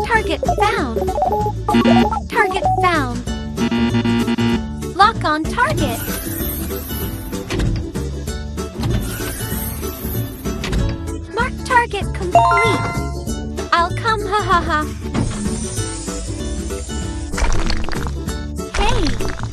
Target found. Target found. Lock on target. Mark target complete. I'll come, ha ha ha. Hey!